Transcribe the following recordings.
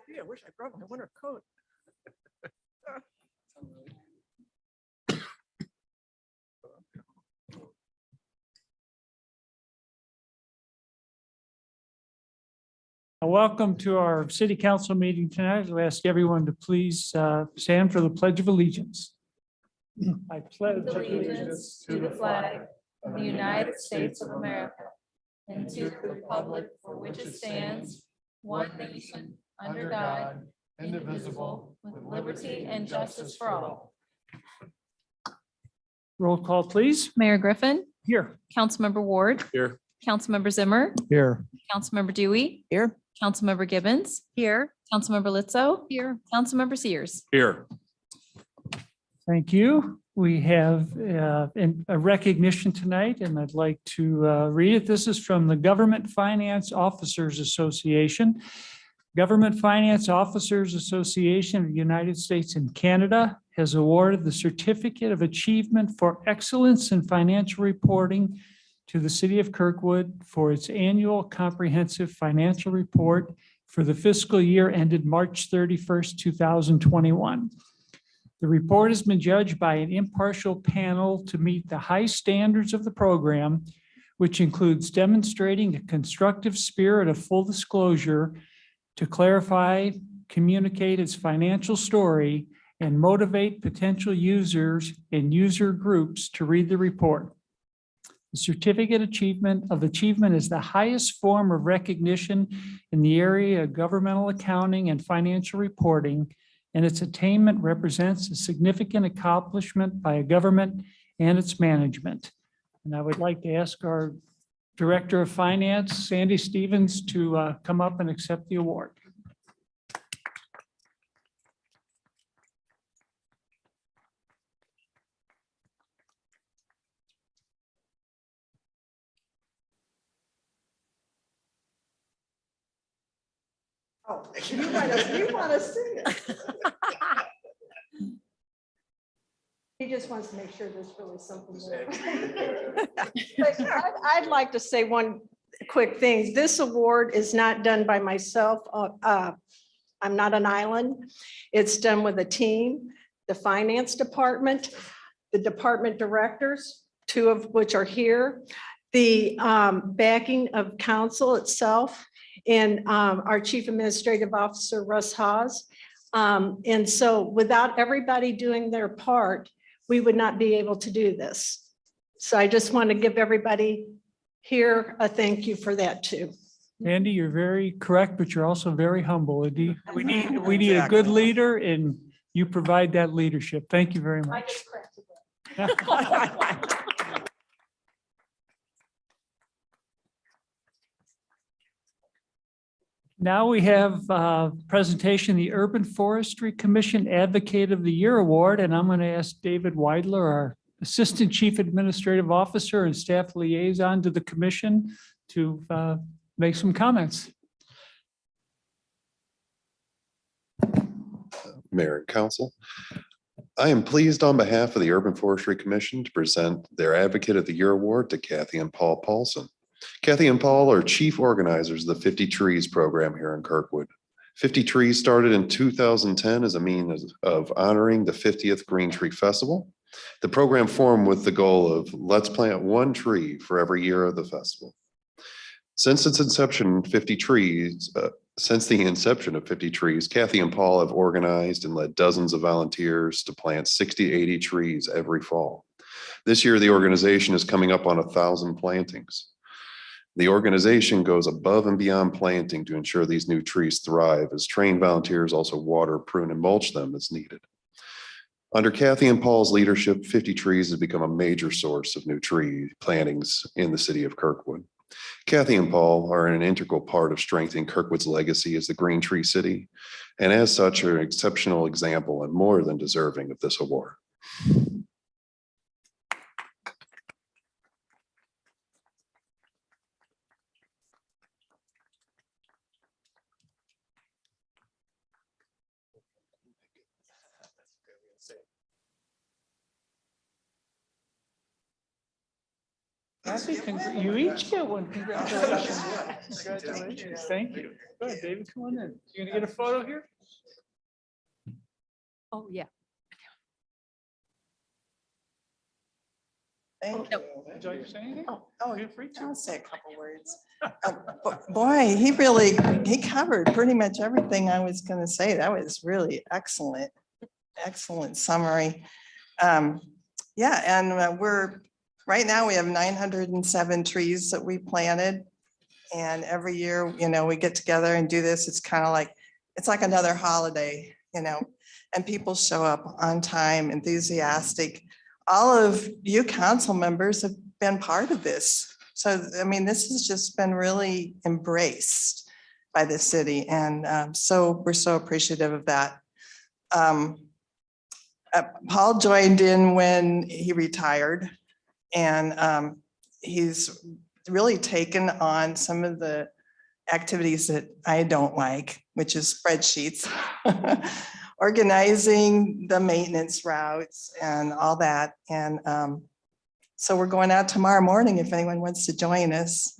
Yeah, I wish I brought my winter coat. Welcome to our city council meeting tonight. I'll ask everyone to please stand for the Pledge of Allegiance. I pledge allegiance to the flag of the United States of America and to the republic for which it stands, one nation, under God, indivisible, with liberty and justice for all. Roll call, please. Mayor Griffin, Here. Councilmember Ward, Here. Councilmember Zimmer, Here. Councilmember Dewey, Here. Councilmember Gibbons, here, Councilmember Litzo, here, Councilmember Sears. Here. Thank you. We have a recognition tonight, and I'd like to read it. This is from the Government Finance Officers Association. Government Finance Officers Association of the United States and Canada has awarded the Certificate of Achievement for Excellence in Financial Reporting to the City of Kirkwood for its annual comprehensive financial report for the fiscal year ended March 31st, 2021. The report has been judged by an impartial panel to meet the high standards of the program, which includes demonstrating a constructive spirit of full disclosure to clarify, communicate its financial story, and motivate potential users and user groups to read the report. The Certificate of Achievement is the highest form of recognition in the area of governmental accounting and financial reporting, and its attainment represents a significant accomplishment by a government and its management. And I would like to ask our Director of Finance, Sandy Stevens, to come up and accept the award. Oh, you want to sing it. He just wants to make sure there's really something there. But I'd like to say one quick thing. This award is not done by myself. I'm not an island. It's done with a team, the finance department, the department directors, two of which are here, the backing of council itself, and our Chief Administrative Officer, Russ Haas. And so without everybody doing their part, we would not be able to do this. So I just want to give everybody here a thank you for that too. Andy, you're very correct, but you're also very humble. We need a good leader, and you provide that leadership. Thank you very I much. just cracked it. Now we have a presentation, the Urban Forestry Commission Advocate of the Year Award, and I'm going to ask David Weidler, our Assistant Chief Administrative Officer and Staff Liaison to the Commission, to make some comments. Mayor and Council, I am pleased on behalf of the Urban Forestry Commission to present their Advocate of the Year Award to Kathy and Paul Paulson. Kathy and Paul are chief organizers of the 50 Trees program here in Kirkwood. 50 Trees started in 2010 as a means of honoring the 50th Green Tree Festival. The program formed with the goal of let's plant one tree for every year of the festival. Since the inception of 50 Trees, Kathy and Paul have organized and led dozens of volunteers to plant 60 to 80 trees every fall. This year, the organization is coming up on 1,000 plantings. The organization goes above and beyond planting to ensure these new trees thrive, as trained volunteers also water, prune, and mulch them as needed. Under Kathy and Paul's leadership, 50 Trees has become a major source of new tree plantings in the city of Kirkwood. Kathy and Paul are an integral part of strengthening Kirkwood's legacy as the Green Tree City, and as such are an exceptional example and more than deserving of this award. You each get one. Congratulations. Congratulations. Thank you. Go ahead, David, come on in. You gonna get a photo here? Oh, yeah. Thank no. you. Would you like to say anything? Oh, Feel free to. I'll say a couple words. Boy, he covered pretty much everything I was going to say. That was really excellent, excellent summary. Yeah, and right now we have 907 trees that we planted. And every year, we get together and do this. It's kind of like, it's like another holiday, and people show up on time, enthusiastic. All of you council members have been part of this. So, I mean, this has just been really embraced by the city. And so we're so appreciative of that. Paul joined in when he retired, and he's really taken on some of the activities that I don't like, which is spreadsheets, organizing the maintenance routes and all that. And so we're going out tomorrow morning if anyone wants to join us.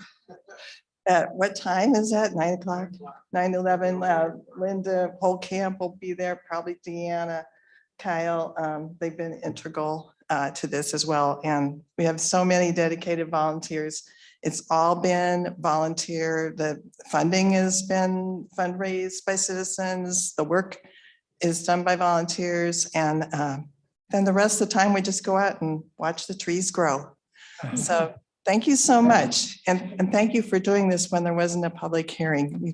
At what time is that? 9 o'clock? 9:11. Linda Holcamp will be there, probably Deanna, Kyle. They've been integral to this as well. And we have so many dedicated volunteers. It's all been volunteer. The funding has been fundraised by citizens. The work is done by volunteers. And then the rest of the time, we just go out and watch the trees grow. So thank you so much. And thank you for doing this when there wasn't a public hearing.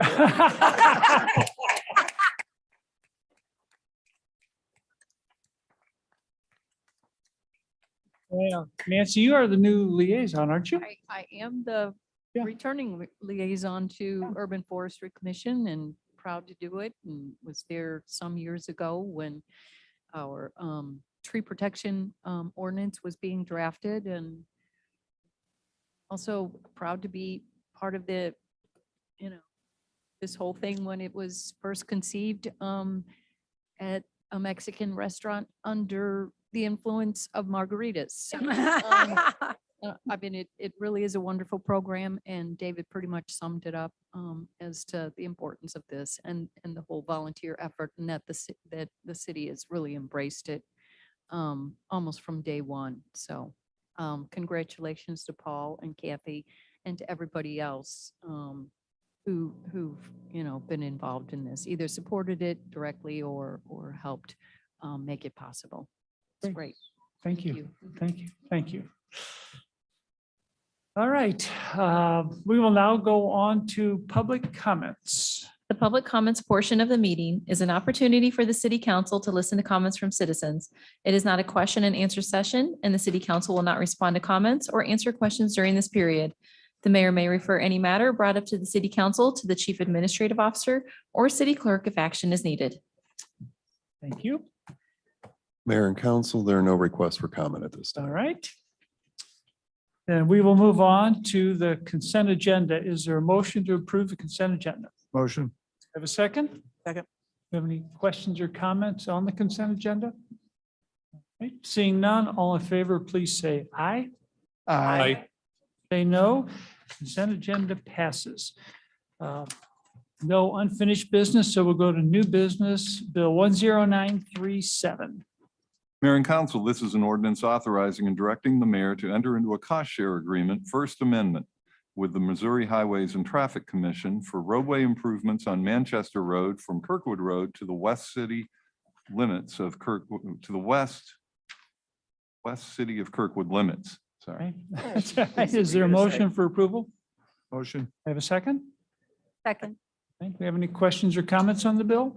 Yeah. Nancy, you are the new liaison, aren't you? I am the Yeah. returning liaison to Urban Forestry Commission and proud to do it. And was there some years ago when our tree protection ordinance was being drafted, and also proud to be part of the, this whole thing when it was first conceived at a Mexican restaurant under the influence of margaritas. I mean, it really is a wonderful program, and David pretty much summed it up as to the importance of this and the whole volunteer effort, and that the city has really embraced it almost from day one. So congratulations to Paul and Kathy and to everybody else who've been involved in this, either supported it directly or helped make it possible. It's great. Thank you. Thank you. Thank you. All right. We will now go on to public comments. The public comments portion of the meeting is an opportunity for the city council to listen to comments from citizens. It is not a question and answer session, and the city council will not respond to comments or answer questions during this period. The mayor may refer any matter brought up to the city council to the chief administrative officer or city clerk if action is needed. Thank you. Mayor and council, there are no requests for comment at this All time. right. Then we will move on to the consent agenda. Is there a motion to approve the consent agenda? Motion. Have a second? Second. Have any questions or comments on the consent agenda? Right. Seeing none, all in favor, please say aye. Aye. Say no. Consent agenda passes. No unfinished business, so we'll go to new business, Bill 10937. Mayor and council, this is an ordinance authorizing and directing the mayor to enter into a cost share agreement, First Amendment, with the Missouri Highways and Traffic Commission for roadway improvements on Manchester Road from Kirkwood Road to the west city limits of Kirkwood, to the west city of Kirkwood limits. Sorry. Right. Is there a motion for approval? Motion. I have a second? Second. Okay, do we have any questions or comments on the bill?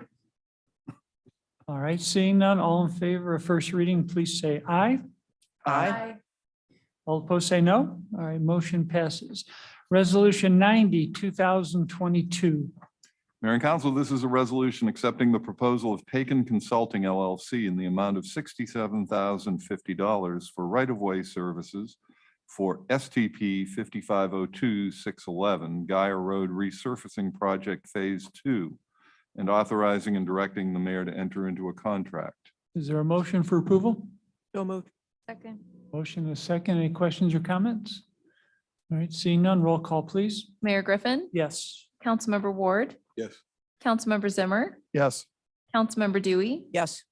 All right, seeing none, all in favor of first reading, please say aye. All opposed, say no. All right, motion passes. Resolution 90, 2022. Mayor and council, this is a resolution accepting the proposal of Pacan Consulting LLC in the amount of $67,050 for right-of-way services for STP 5502-611 Guyer Road Resurfacing Project Phase 2, and authorizing and directing the mayor to enter into a contract. Is there a motion for approval? So moved. Second. Motion is second. Any questions or comments? All right, seeing none, roll call, please. Mayor Griffin, Yes. Councilmember Ward, Yes. Councilmember Zimmer, Yes. Councilmember Dewey, Yes.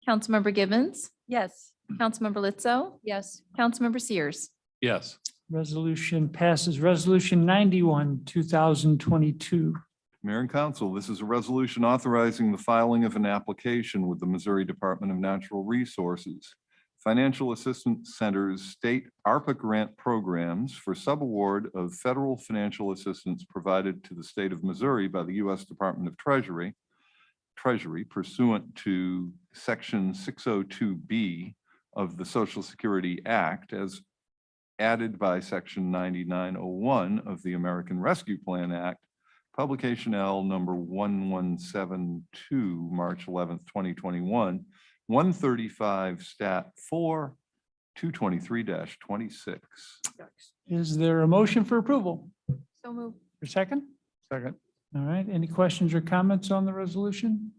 Councilmember Gibbons, Yes. Councilmember Lizzo, Yes. Councilmember Sears. Yes. Resolution passes. Resolution 91, 2022. Mayor and Council, this is a resolution authorizing the filing of an application with the Missouri Department of Natural Resources, Financial Assistance Center's state ARPA grant programs for subaward of federal financial assistance provided to the state of Missouri by the U.S. Department of Treasury pursuant to Section 602B of the Social Security Act as added by Section 9901 of the American Rescue Plan Act, Publication L number 1172, March 11th, 2021, 135 Stat 4, 223-26. Is there a motion for approval? So moved. For second? Second. All right, any questions or comments on the resolution?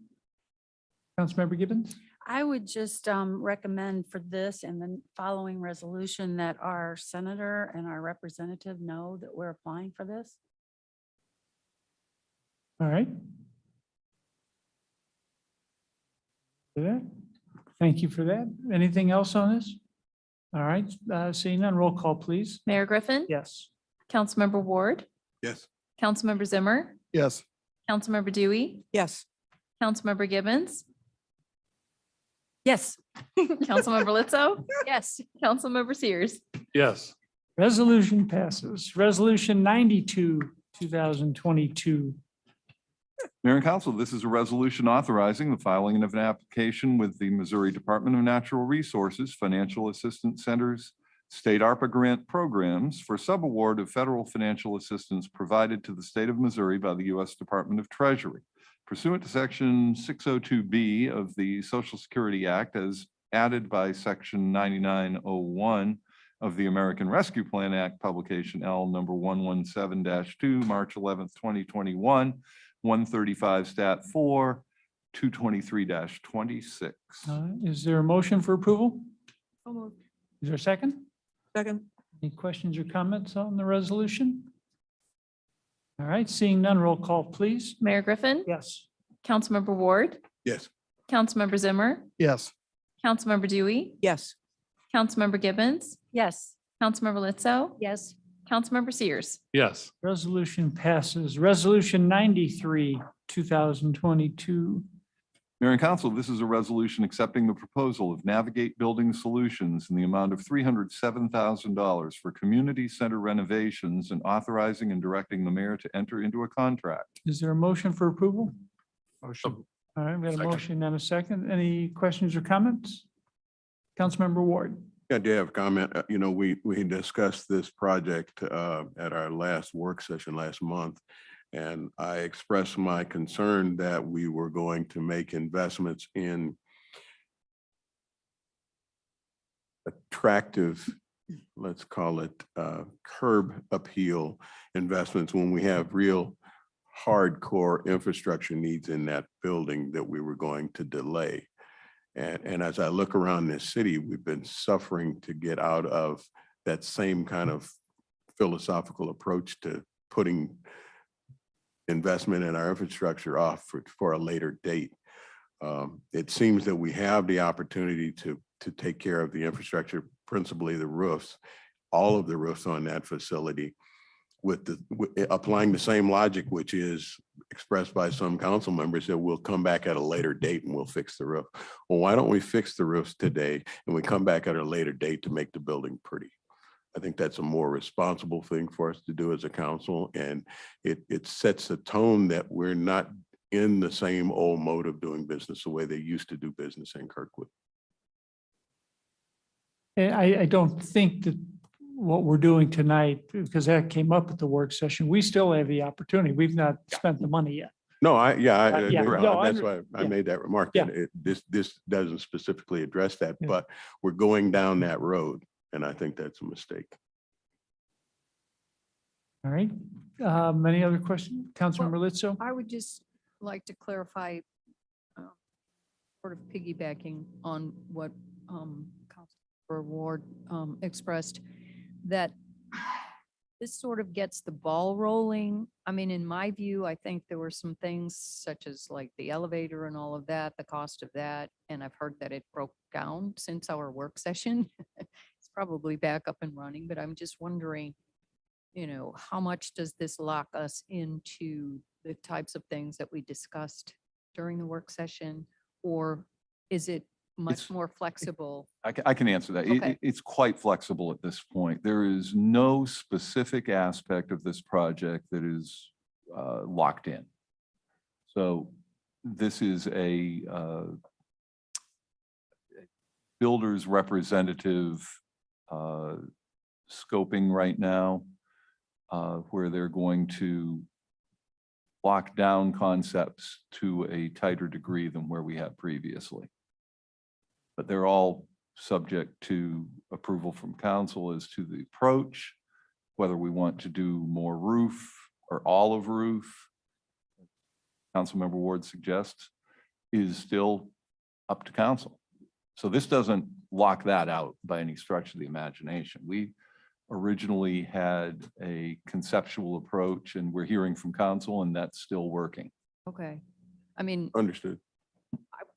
Councilmember Gibbons? I would just recommend for this and the following resolution that our senator and our representative know that we're applying for this. All right. For that. Thank you for that. Anything else on this? All right, seeing none, roll call, please. Mayor Griffin, Yes. Councilmember Ward, Yes. Councilmember Zimmer, Yes. Councilmember Dewey, Yes. Councilmember Gibbons, Yes. Councilmember Lizzo, Yes. Councilmember Sears. Yes. Resolution passes. Resolution 92, 2022. Mayor and Council, this is a resolution authorizing the filing of an application with the Missouri Department of Natural Resources Financial Assistance Center's state ARPA grant programs for subaward of federal financial assistance provided to the state of Missouri by the U.S. Department of Treasury pursuant to Section 602B of the Social Security Act as added by Section 9901 of the American Rescue Plan Act, Publication L number 117-2, March 11th, 2021, 135 Stat 4, 223-26. Is there a motion for approval? So moved. Is there a second? Second. Any questions or comments on the resolution? All right, seeing none, roll call, please. Mayor Griffin, Yes. Councilmember Ward, Yes. Councilmember Zimmer, Yes. Councilmember Dewey, Yes. Councilmember Gibbons, Yes. Councilmember Lizzo, Yes. Councilmember Sears. Yes. Resolution passes. Resolution 93, 2022. Mayor and Council, this is a resolution accepting the proposal of Navigate Building Solutions in the amount of $307,000 for community center renovations and authorizing and directing the mayor to enter into a contract. Is there a motion for approval? Motion. All right, we got a Second. motion and a second. Any questions or comments? Councilmember Ward. I do have a comment. We discussed this project at our last work session last month. And I expressed my concern that we were going to make investments in attractive, let's call it curb appeal investments when we have real hardcore infrastructure needs in that building that we were going to delay. And as I look around this city, we've been suffering to get out of that same kind of philosophical approach to putting investment in our infrastructure off for a later date. It seems that we have the opportunity to take care of the infrastructure, principally the roofs, all of the roofs on that facility, with applying the same logic, which is expressed by some council members that we'll come back at a later date and we'll fix the roof. Well, why don't we fix the roofs today and we come back at a later date to make the building pretty? I think that's a more responsible thing for us to do as a council, and it sets a tone that we're not in the same old mode of doing business the way they used to do business in Kirkwood. I don't think that what we're doing tonight, because that came up at the work session, we still have the opportunity. We've not spent the money yet. No, yeah, no, that's why I yeah. made that remark. Yeah. That this doesn't specifically address that, Yeah. but we're going down that road, and I think that's a mistake. All right. Any other questions? Councilmember Lizzo? I would just like to clarify, sort of piggybacking on what Councilor Ward expressed, that this sort of gets the ball rolling. I mean, in my view, I think there were some things such as like the elevator and all of that, the cost of that. And I've heard that it broke down since our work session. It's probably back up and running, but I'm just wondering, how much does this lock us into the types of things that we discussed during the work session? Or is it much It's- more flexible? I can answer that. Okay. It's quite flexible at this point. There is no specific aspect of this project that is locked in. So this is a builder's representative scoping right now, where they're going to lock down concepts to a tighter degree than where we have previously. But they're all subject to approval from council as to the approach, whether we want to do more roof or olive roof. Councilmember Ward suggests is still up to council. So this doesn't lock that out by any stretch of the imagination. We originally had a conceptual approach and we're hearing from council and that's still working. Okay. I mean, Understood.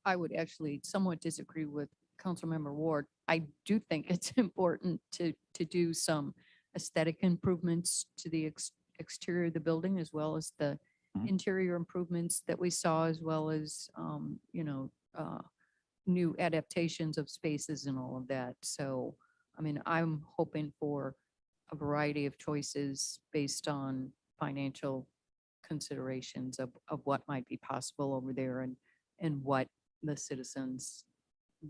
I would actually somewhat disagree with Councilmember Ward. I do think it's important to do some aesthetic improvements to the exterior of the building as well as the Mhm. interior improvements that we saw, as well as, new adaptations of spaces and all of that. So, I mean, I'm hoping for a variety of choices based on financial considerations of what might be possible over there and what the citizens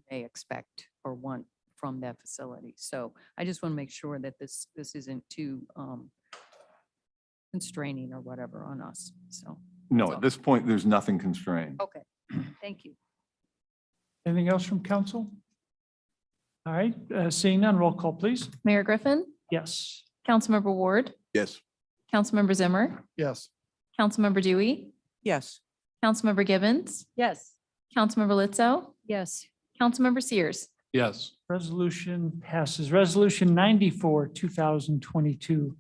may expect or want from that facility. So I just want to make sure that this isn't too constraining or whatever on us. So, No, That's all. at this point, there's nothing constrained. okay, thank you. Anything else from council? All right, seeing none, roll call, please. Mayor Griffin, Yes. Councilmember Ward, Yes. Councilmember Zimmer, Yes. Councilmember Dewey, Yes. Councilmember Gibbons, Yes. Councilmember Lizzo, Yes. Councilmember Sears. Yes. Resolution passes. Resolution 94, 2022.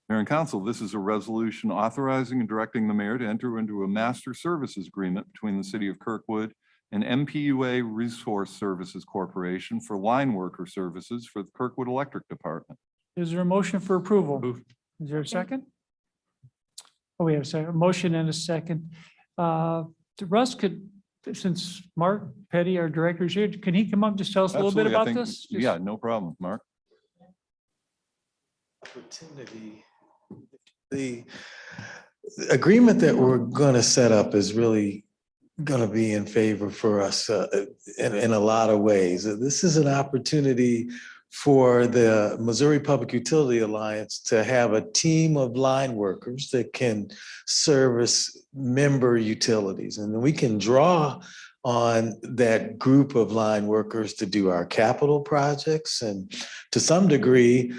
Mayor and council, this is a resolution authorizing and directing the mayor to enter into a master services agreement between the city of Kirkwood and MPUA Resource Services Corporation for line worker services for the Kirkwood Electric Department. Is there a motion for approval? Moved. Is there a second? Oh, we have a second, a motion and a second. Russ could, since Mark Petty, our director, is here, can he come up, just tell us a little bit Absolutely, I about think- this? Yeah, no problem, Mark. Opportunity. The agreement that we're going to set up is really going to be in favor for us in a lot of ways. This is an opportunity for the Missouri Public Utility Alliance to have a team of line workers that can service member utilities. And we can draw on that group of line workers to do our capital projects and to some degree,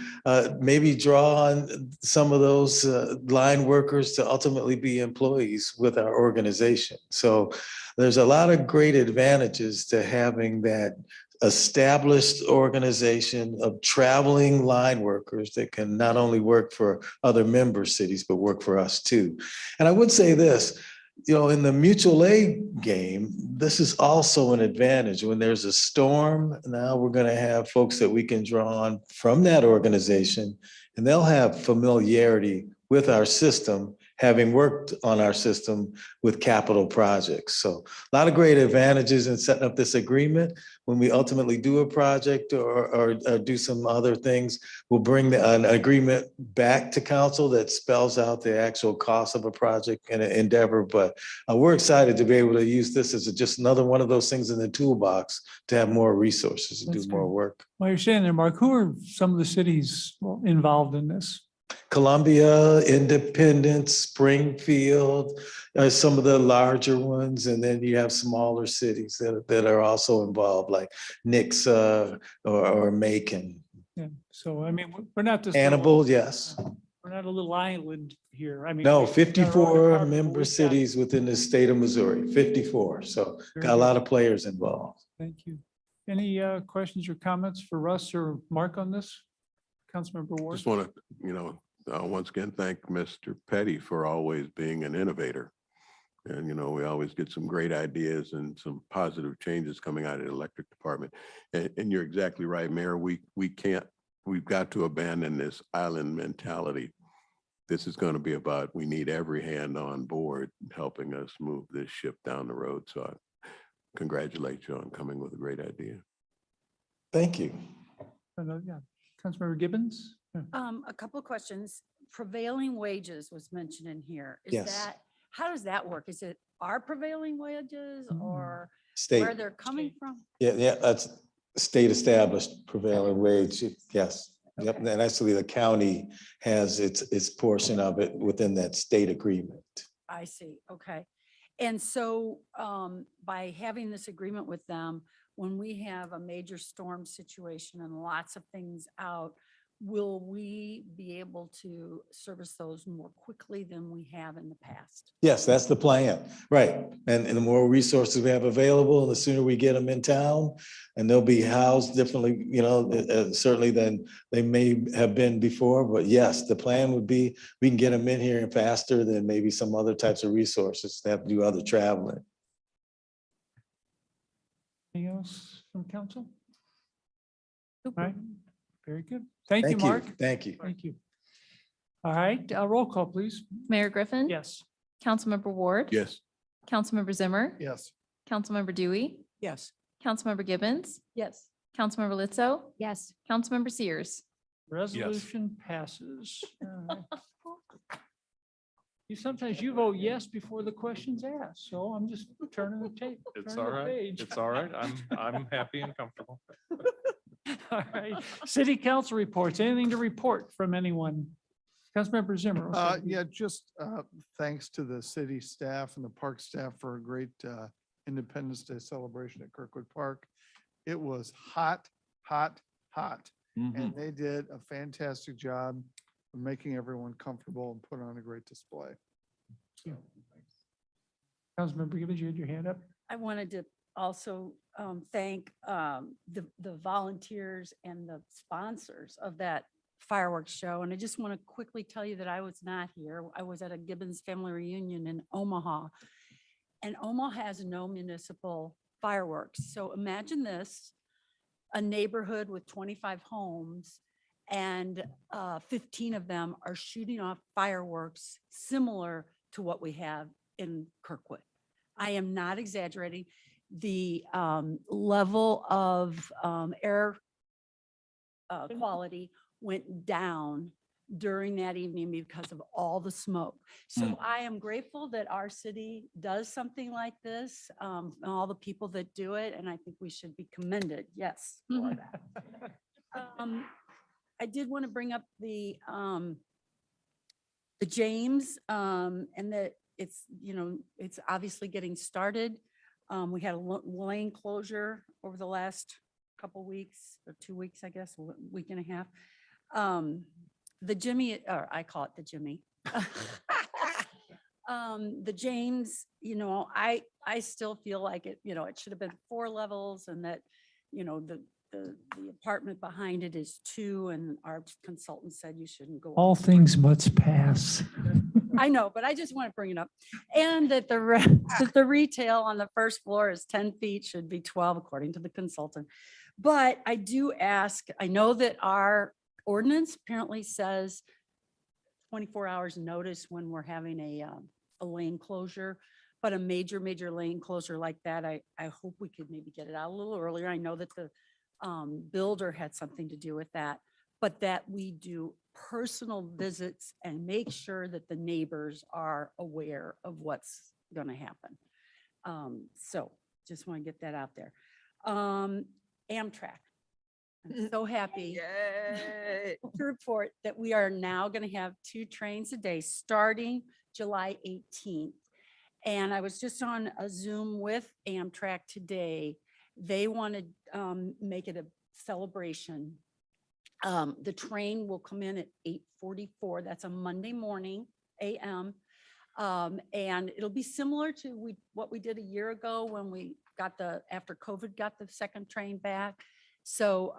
maybe draw on some of those line workers to ultimately be employees with our organization. So there's a lot of great advantages to having that established organization of traveling line workers that can not only work for other member cities, but work for us too. And I would say this, in the mutual aid game, this is also an advantage. When there's a storm, now we're going to have folks that we can draw on from that organization, and they'll have familiarity with our system, having worked on our system with capital projects. So a lot of great advantages in setting up this agreement. When we ultimately do a project or do some other things, we'll bring an agreement back to council that spells out the actual cost of a project and an endeavor. But we're excited to be able to use this as just another one of those things in the toolbox to have more resources to That's do more good. work. While you're saying there, Mark, who are some of the cities involved in this? Columbia, Independence, Springfield, some of the larger ones, and then you have smaller cities that are also involved, like Nixa or Macon. Yeah, so I mean, we're not just. little- Annabelle, yes. We're not a little island here. I mean. No, we- 54 member we've got- cities within the state of Missouri, 54. So Very got a good. lot of players involved. Thank you. Any questions or comments for Russ or Mark on this? Councilmember Ward. Just want to, once again, thank Mr. Petty for always being an innovator. And, we always get some great ideas and some positive changes coming out of the electric department. And you're exactly right, Mayor. We've got to abandon this island mentality. This is going to be about, we need every hand on board helping us move this ship down the road. So I congratulate you on coming with a great idea. Thank you. Yeah. Councilmember Gibbons. Yeah. A couple of questions. Prevailing wages was mentioned in here. Is Yes. that, how does that work? Is it our prevailing wages or State. where they're coming from? Yeah, that's state established prevailing wage. Yes. Yep. And actually the county has its portion of it within that state agreement. I see. Okay. And so by having this agreement with them, when we have a major storm situation and lots of things out, will we be able to service those more quickly than we have in the past? Yes, that's the plan. Right. And the more resources we have available, the sooner we get them in town, and they'll be housed differently, certainly than they may have been before. But yes, the plan would be, we can get them in here and faster than maybe some other types of resources that have to do other traveling. Anything else from council? All right, very good. Thank you, Thank Mark. Thank you. Thank you. All right, roll call, please. Mayor Griffin. Yes. Councilmember Ward. Yes. Councilmember Zimmer. Yes. Councilmember Dewey. Yes. Councilmember Gibbons. Yes. Councilmember Lizzo. Yes. Councilmember Sears. Resolution passes. All right. Sometimes you vote yes before the question's asked, so I'm just turning the tape. It's turning all the right. page. It's all right. I'm happy and comfortable. All right, city council reports, anything to report from anyone? Councilmember Zimmer. okay. Yeah, just thanks to the city staff and the park staff for a great Independence Day celebration at Kirkwood Park. It was hot, hot, hot. And they did a fantastic job of making everyone comfortable and put on a great display. Councilmember Gibbons, you had your hand up? I wanted to also thank the volunteers and the sponsors of that fireworks show. And I just want to quickly tell you that I was not here. I was at a Gibbons family reunion in Omaha. And Omaha has no municipal fireworks. So imagine this, a neighborhood with 25 homes and 15 of them are shooting off fireworks similar to what we have in Kirkwood. I am not exaggerating. The level of air quality went down during that evening because of all the smoke. So I am grateful that our city does something like this, and all the people that do it, and I think we should be commended, yes, for that. I did want to bring up the James, and that it's, it's obviously getting started. We had a lane closure over the last couple weeks or 2 weeks, I guess, a week and a half. The Jimmy, or I call it the Jimmy. The James, I still feel like it, it should have been 4 levels, and that, the apartment behind it is 2, and our consultant said you shouldn't go. All up. things must pass. I know, but I just want to bring it up. And that that the retail on the first floor is 10 feet, should be 12 according to the consultant. But I do ask, I know that our ordinance apparently says 24 hours notice when we're having a lane closure, but a major lane closure like that, I hope we could maybe get it out a little earlier. I know that the builder had something to do with that, but that we do personal visits and make sure that the neighbors are aware of what's going to happen. So just want to get that out there. Amtrak. I'm so happy to report that we are now going to have 2 trains a day starting July 18th. And I was just on a Zoom with Amtrak today. They want to make it a celebration. The train will come in at 8:44. That's a Monday morning, AM. And it'll be similar to what we did a year ago when we got after COVID got the second train back. So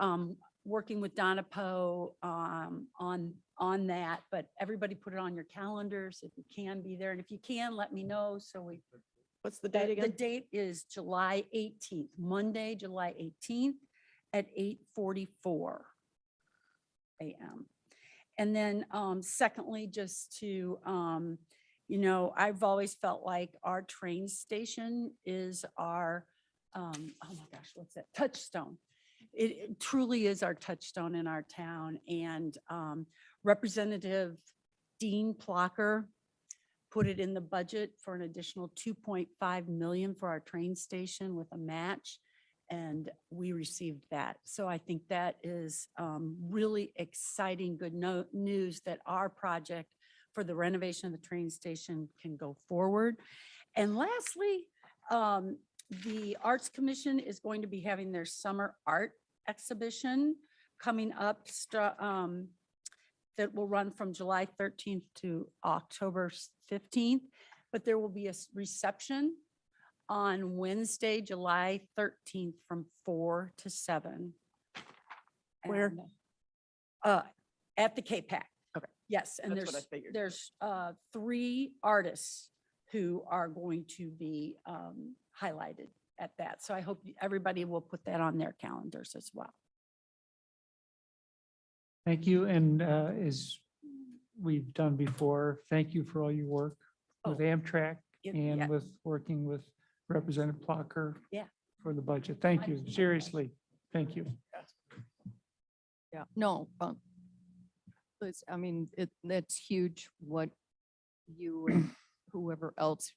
working with Donna Poe on that, but everybody put it on your calendars if you can be there. And if you can, let me know. So What's the date the again? date is July 18th, Monday, July 18th at 8:44 a.m. And then secondly, just to, I've always felt like our train station is our, oh my gosh, what's that? Touchstone. It truly is our touchstone in our town. And Representative Dean Plocker put it in the budget for an additional 2.5 million for our train station with a match. And we received that. So I think that is really exciting, good news that our project for the renovation of the train station can go forward. And lastly, the Arts Commission is going to be having their summer art exhibition coming up that will run from July 13th to October 15th. But there will be a reception on Wednesday, July 13th from 4 to 7. Where? And, at the K-Pac. Okay. Yes, and That's what I figured. there's 3 artists who are going to be highlighted at that. So I hope everybody will put that on their calendars as well. Thank you. And as we've done before, thank you for all your work with Amtrak Yeah. and with working with Representative Plocker. Yeah. For the budget. Thank you. Seriously. Thank you. Yeah, no, I mean, that's huge what you and whoever else,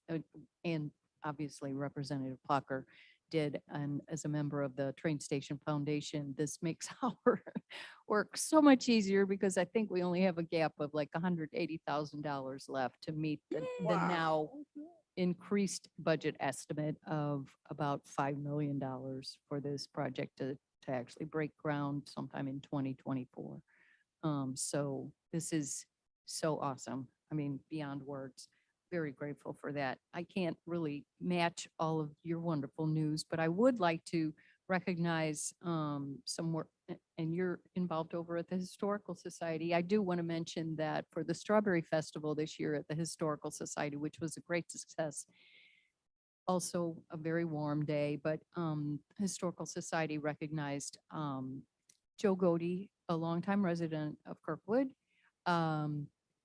and obviously Representative Plocker did. And as a member of the Train Station Foundation, this makes our work so much easier because I think we only have a gap of like $180,000 left to meet the now increased budget estimate of about $5 million for this project to actually break ground sometime in 2024. So this is so awesome. I mean, beyond words, very grateful for that. I can't really match all of your wonderful news, but I would like to recognize some work, and you're involved over at the Historical Society. I do want to mention that for the Strawberry Festival this year at the Historical Society, which was a great success, also a very warm day, but Historical Society recognized Joe Godey, a longtime resident of Kirkwood,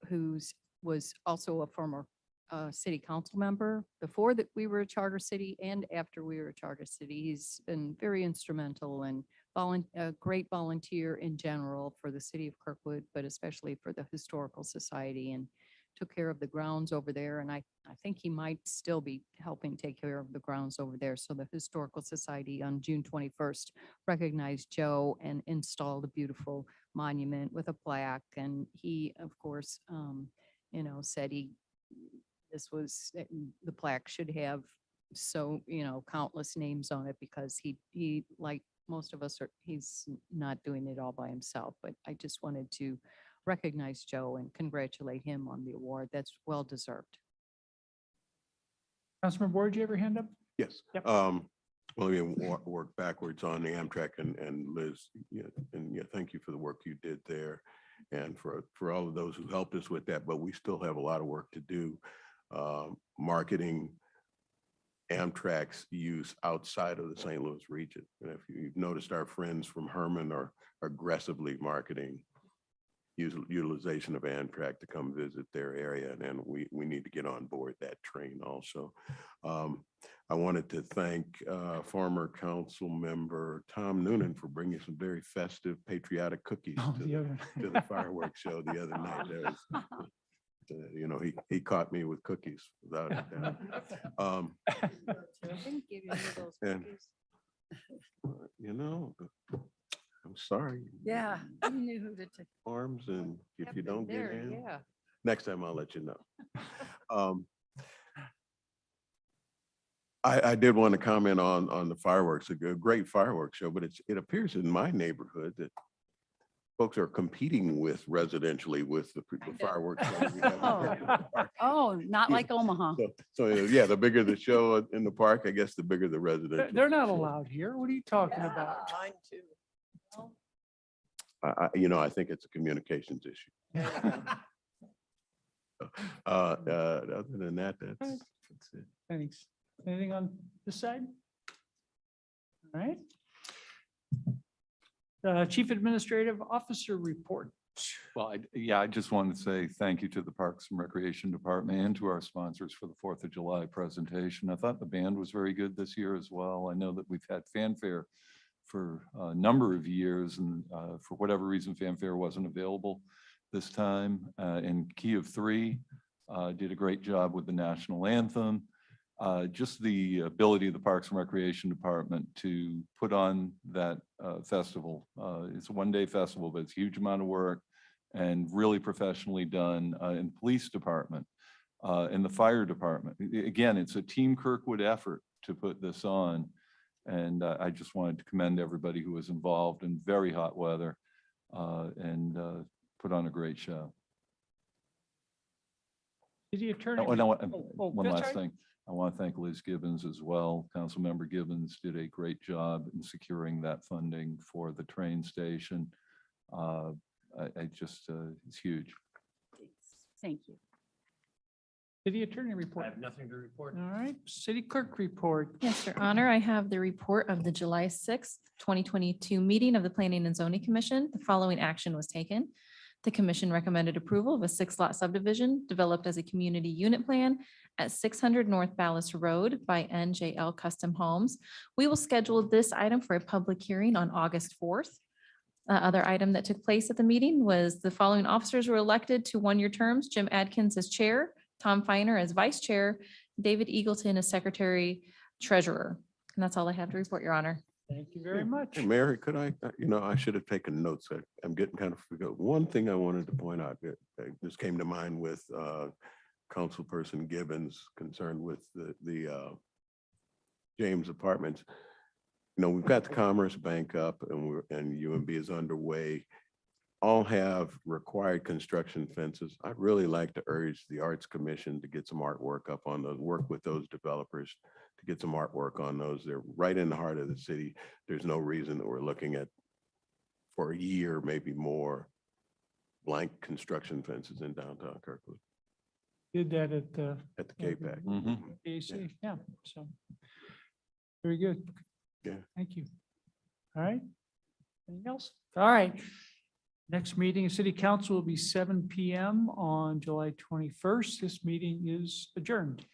who's was also a former city council member before that we were a charter city and after we were a charter city. He's been very instrumental and a great volunteer in general for the city of Kirkwood, but especially for the Historical Society, and took care of the grounds over there. And I think he might still be helping take care of the grounds over there. So the Historical Society on June 21st recognized Joe and installed a beautiful monument with a plaque. And he, of course, said the plaque should have countless names on it because he like most of us he's not doing it all by himself. But I just wanted to recognize Joe and congratulate him on the award. That's well deserved. Councilman Boyd, you ever hand up? Yes. Yep. Well, let me work backwards on the Amtrak and Liz. Thank you for the work you did there and for all of those who helped us with that. But we still have a lot of work to do. Marketing Amtrak's use outside of the St. Louis region. And if you've noticed, our friends from Herman are aggressively marketing utilization of Amtrak to come visit their area. And we need to get on board that train also. I wanted to thank former council member Tom Noonan for bringing some very festive patriotic cookies to the fireworks show the other night. There was, he caught me with cookies without a doubt. I didn't give you any of those And, cookies. I'm sorry. Yeah, you knew who to take. Arms, and if Kept you them don't get there, in, yeah. next time I'll let you know. I did want to comment on the fireworks, a great fireworks show, but it appears in my neighborhood that folks are competing with residentially with the fireworks. show we have in the park. Oh, not Yeah. like Omaha. So yeah, the bigger the show in the park, I guess the bigger the residential. They're not allowed here. What are you talking about? Mine too. I think it's a communications issue. Other than that, that's it. Thanks. Anything on this side? All right. Chief Administrative Officer report. Well, I just wanted to say thank you to the Parks and Recreation Department and to our sponsors for the 4th of July presentation. I thought the band was very good this year as well. I know that we've had fanfare for a number of years, and for whatever reason, fanfare wasn't available this time. And Key of Three did a great job with the national anthem. Just the ability of the Parks and Recreation Department to put on that festival. It's a one-day festival, but it's a huge amount of work and really professionally done in the police department, in the fire department. Again, it's a Team Kirkwood effort to put this on. And I just wanted to commend everybody who was involved in very hot weather and put on a great show. City Attorney. One that's last right. thing. I want to thank Liz Gibbons as well. Councilmember Gibbons did a great job in securing that funding for the train station. It's huge. Thank you. City Attorney report. I have nothing to report. All right. City Clerk report. Yes, Your Honor, I have the report of the July 6th, 2022 meeting of the Planning and Zoning Commission. The following action was taken. The commission recommended approval of a 6-lot subdivision developed as a community unit plan at 600 North Ballas Road by NJL Custom Homes. We will schedule this item for a public hearing on August 4th. Other item that took place at the meeting was the following officers were elected to one-year terms: Jim Adkins as chair, Tom Feiner as vice chair, David Eagleton as secretary treasurer. And that's all I have to report, Your Honor. Thank you very much. Hey, Mary, could I, I should have taken notes. I'm getting kind of forgot. One thing I wanted to point out that this came to mind with Councilperson Gibbons concerned with the James Apartments. We've got the Commerce Bank up and UMB is underway. All have required construction fences. I'd really like to urge the Arts Commission to get some artwork up on those, work with those developers to get some artwork on those. They're right in the heart of the city. There's no reason that we're looking at for a year, maybe more, blank construction fences in downtown Kirkwood Did that at the at the KPAC. AC. Yeah. So very good. Yeah. Thank you. All right. Anything else? All right. Next meeting of City Council will be 7 p.m. on July 21st. This meeting is adjourned.